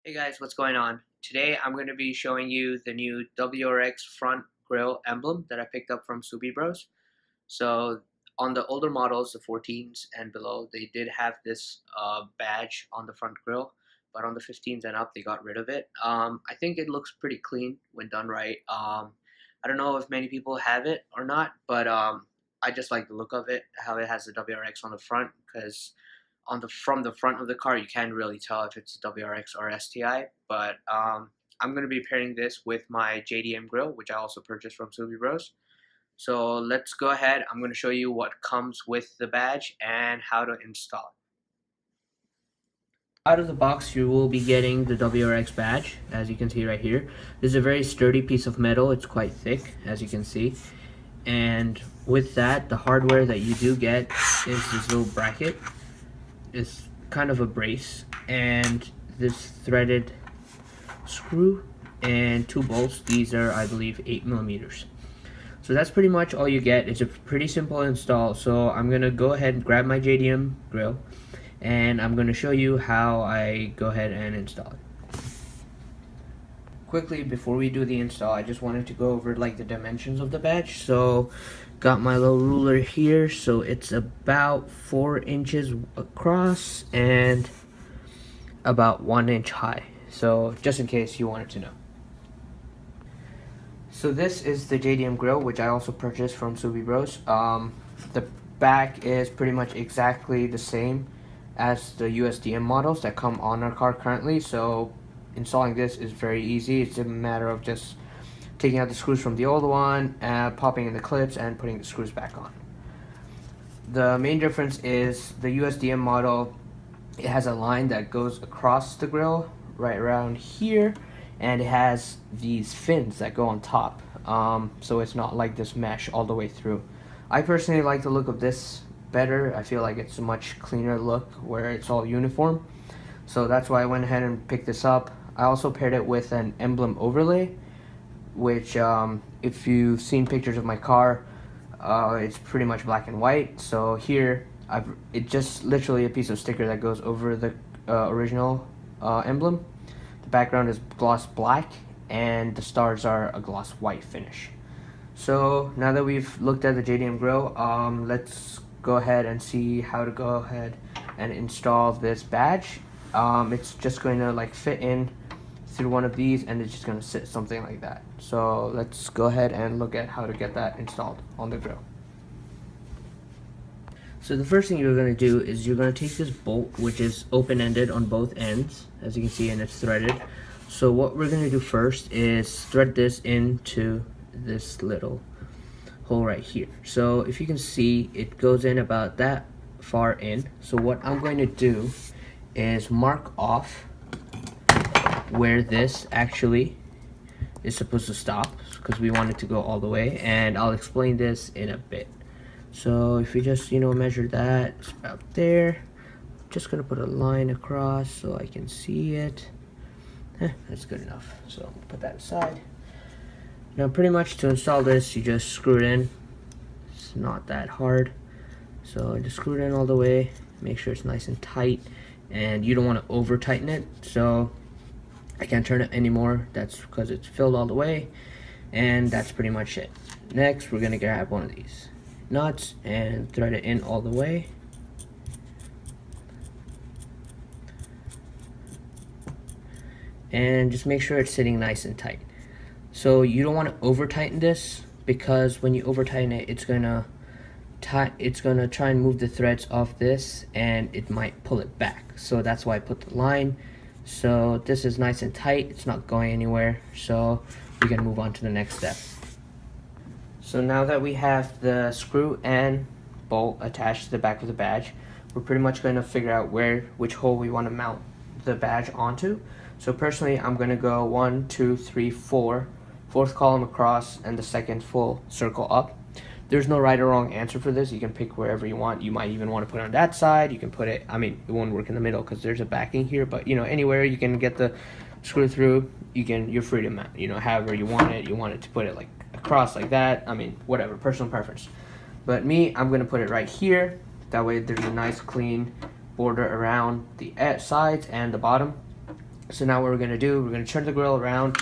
Hey guys, what's going on? Today I'm going to be showing you the new WRX front grille emblem that I picked up from SubieBros. So on the older models, the 14s and below, they did have this badge on the front grille, but on the 15s and up, they got rid of it. I think it looks pretty clean when done right. I don't know if many people have it or not, but I just like the look of it, how it has the WRX on the front, because from the front of the car, you can't really tell if it's WRX or STI. But I'm going to be pairing this with my JDM grill, which I also purchased from SubieBros. So let's go ahead. I'm going to show you what comes with the badge and how to install it. Out of the box, you will be getting the WRX badge, as you can see right here. This is a very sturdy piece of metal. It's quite thick, as you can see. And with that, the hardware that you do get is this little bracket. It's kind of a brace, and this threaded screw and two bolts. These are, I believe, 8mm. So that's pretty much all you get. It's a pretty simple install. So I'm gonna go ahead and grab my JDM grill, and I'm gonna show you how I go ahead and install it. Quickly, before we do the install, I just wanted to go over like the dimensions of the badge. So got my little ruler here, so it's about 4 inches across and about 1 inch high, so just in case you wanted to know. So this is the JDM grill, which I also purchased from SubieBros. The back is pretty much exactly the same as the USDM models that come on our car currently, so installing this is very easy. It's a matter of just taking out the screws from the old one, popping in the clips, and putting the screws back on. The main difference is the USDM model, it has a line that goes across the grill right around here, and it has these fins that go on top, so it's not like this mesh all the way through. I personally like the look of this better. I feel like it's a much cleaner look where it's all uniform, so that's why I went ahead and picked this up. I also paired it with an emblem overlay, which if you've seen pictures of my car, it's pretty much black and white. So here it's just literally a piece of sticker that goes over the original emblem. The background is gloss black and the stars are a gloss white finish. So now that we've looked at the JDM grill, let's go ahead and see how to go ahead and install this badge. It's just going to like fit in through one of these, and it's just going to sit something like that. So let's go ahead and look at how to get that installed on the grill. So the first thing you're going to do is you're going to take this bolt, which is open-ended on both ends, as you can see, and it's threaded. So what we're going to do first is thread this into this little hole right here. So if you can see, it goes in about that far in. So what I'm going to do is mark off where this actually is supposed to stop, because we want it to go all the way, and I'll explain this in a bit. So if you just measure that, it's about there. Just gonna put a line across so I can see it. That's good enough, so I'll put that aside. Now pretty much to install this, you just screw it in. It's not that hard, so just screw it in all the way, make sure it's nice and tight, and you don't want to over tighten it. So I can't turn it anymore, that's because it's filled all the way, and that's pretty much it. Next, we're gonna grab one of these nuts and thread it in all the way. And just make sure it's sitting nice and tight. So you don't want to over tighten this, because when you over tighten it, it's gonna try and move the threads off this, and it might pull it back. So that's why I put the line. So this is nice and tight, it's not going anywhere, so we can move on to the next step. So now that we have the screw and bolt attached to the back of the badge, we're pretty much going to figure out which hole we want to mount the badge onto. So personally, I'm going to go 1, 2, 3, 4, fourth column across, and the second full circle up. There's no right or wrong answer for this. You can pick wherever you want. You might even want to put it on that side. You can put it, I mean, it won't work in the middle because there's a backing here, but anywhere you can get the screw through, you're free to mount, however you want it. You want it to put it like across like that, I mean, whatever, personal preference. But me, I'm going to put it right here. That way there's a nice clean border around the sides and the bottom. So now what we're going to do, we're going to turn the grill around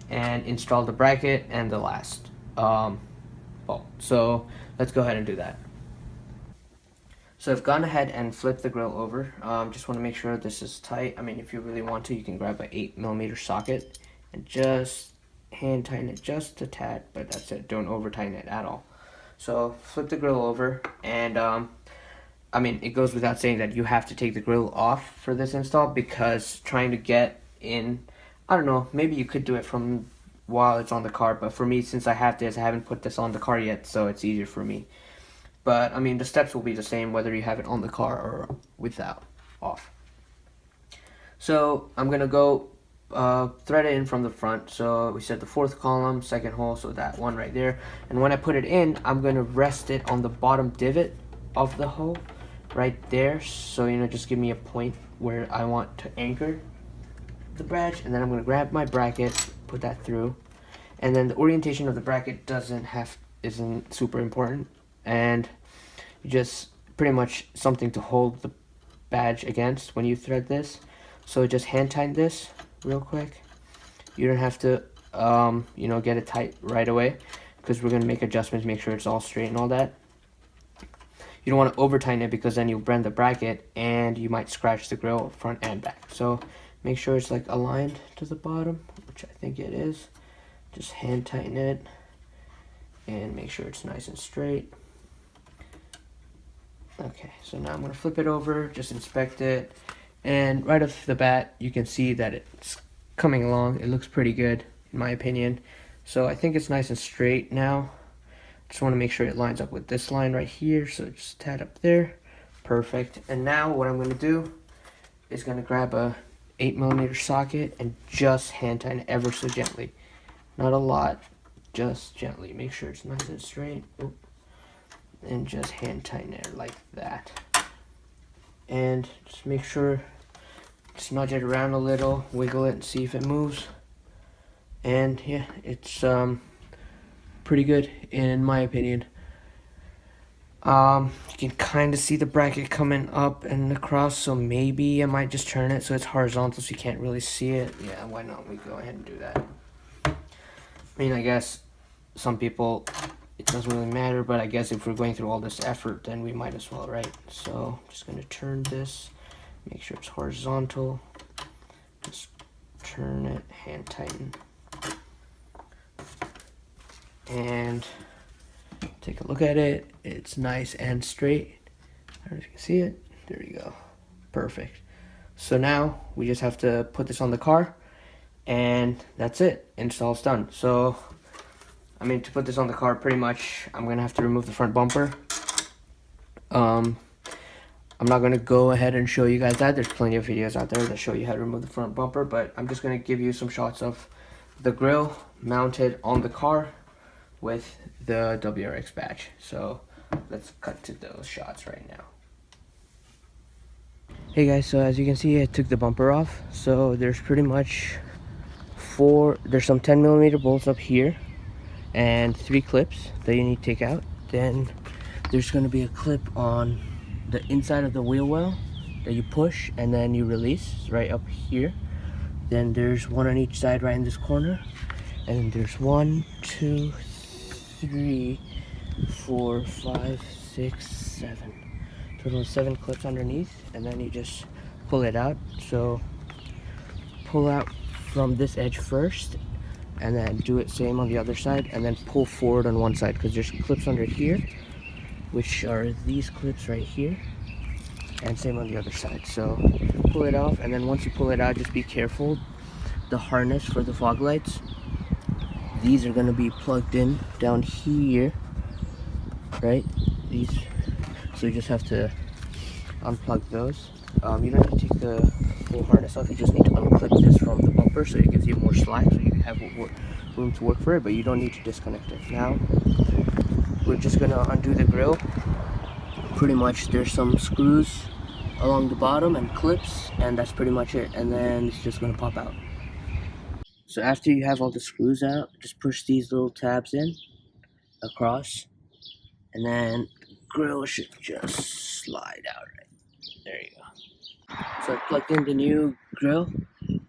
and install the bracket and the last bolt. So let's go ahead and do that. So I've gone ahead and flipped the grill over. Just want to make sure this is tight. I mean, if you really want to, you can grab an 8mm socket and just hand tighten it just a tad, but that's it. Don't over tighten it at all. So flip the grill over, and I mean, it goes without saying that you have to take the grill off for this install, because trying to get in, I don't know, maybe you could do it from while it's on the car, but for me, since I have this, I haven't put this on the car yet, so it's easier for me. But I mean, the steps will be the same whether you have it on the car or without, off. So I'm gonna go thread it in from the front. So we said the 4th column, 2nd hole, so that one right there. And when I put it in, I'm gonna rest it on the bottom divot of the hole right there. So, you know, just give me a point where I want to anchor the badge, and then I'm gonna grab my bracket, put that through, and then the orientation of the bracket isn't super important, and just pretty much something to hold the badge against when you thread this. So just hand tighten this real quick. You don't have to you know, get it tight right away, because we're going to make adjustments, make sure it's all straight and all that. You don't want to over tighten it, because then you'll bend the bracket and you might scratch the grill front and back. So make sure it's like aligned to the bottom, which I think it is. Just hand tighten it and make sure it's nice and straight. Okay, so now I'm going to flip it over, just inspect it, and right off the bat you can see that it's coming along. It looks pretty good in my opinion. So I think it's nice and straight now. Just want to make sure it lines up with this line right here, so just tad up there. Perfect. And now what I'm going to do is going to grab a 8mm socket and just hand tighten it ever so gently. Not a lot, just gently. Make sure it's nice and straight. Oop. And just hand tighten it like that, and just make sure, just nudge it around a little, wiggle it and see if it moves. And yeah, it's pretty good in my opinion. You can kind of see the bracket coming up and across, so maybe I might just turn it so it's horizontal so you can't really see it. Yeah, why not we go ahead and do that. I mean, I guess some people, it doesn't really matter, but I guess if we're going through all this effort, then we might as well, right? So I'm just going to turn this, make sure it's horizontal, just turn it, hand tighten, and take a look at it. It's nice and straight. I don't know if you can see it. There you go. Perfect. So now we just have to put this on the car, and that's it. Install's done. So I mean, to put this on the car, pretty much, I'm going to have to remove the front bumper. I'm not going to go ahead and show you guys that. There's plenty of videos out there that show you how to remove the front bumper, but I'm just going to give you some shots of the grill mounted on the car with the WRX badge. So let's cut to those shots right now. Hey guys, so as you can see, I took the bumper off. So there's pretty much there's some 10mm bolts up here, and 3 clips that you need to take out. Then there's going to be a clip on the inside of the wheel well that you push and then you release right up here. Then there's one on each side right in this corner, and then there's 1, 2, 3, 4, 5, 6, 7, total of 7 clips underneath, and then you just pull it out. So pull out from this edge first, and then do it same on the other side, and then pull forward on one side, because there's clips under here, which are these clips right here, and same on the other side. So pull it off, and then once you pull it out, just be careful. The harness for the fog lights, these are going to be plugged in down here, right? These, so you just have to unplug those. You don't need to take the full harness off, you just need to unclip this from the bumper so it gives you more slack, so you have room to work for it, but you don't need to disconnect it. Now we're just gonna undo the grill. Pretty much there's some screws along the bottom and clips, and that's pretty much it, and then it's just gonna pop out. So after you have all the screws out, just push these little tabs in across, and then the grill should just slide out right there. You go. So I plugged in the new grill,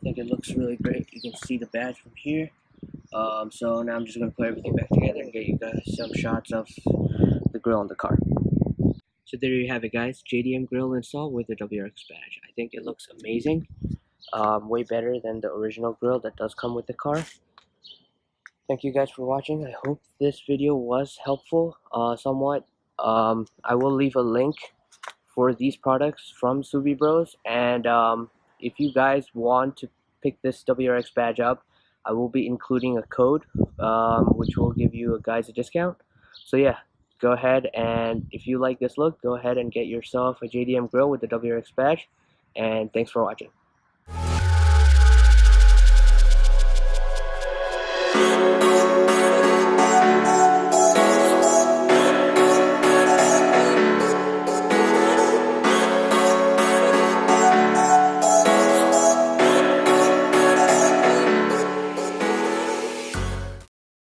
I think it looks really great. You can see the badge from here. So now I'm just going to put everything back together and get you guys some shots of the grill on the car. So there you have it, guys. JDM grill install with the WRX badge. I think it looks amazing. Way better than the original grill that does come with the car. Thank you guys for watching. I hope this video was helpful somewhat. I will leave a link for these products from SubieBros, and if you guys want to pick this WRX badge up, I will be including a code which will give you guys a discount. So yeah, go ahead, and if you like this look, go ahead and get yourself a JDM grill with the WRX badge, and thanks for watching.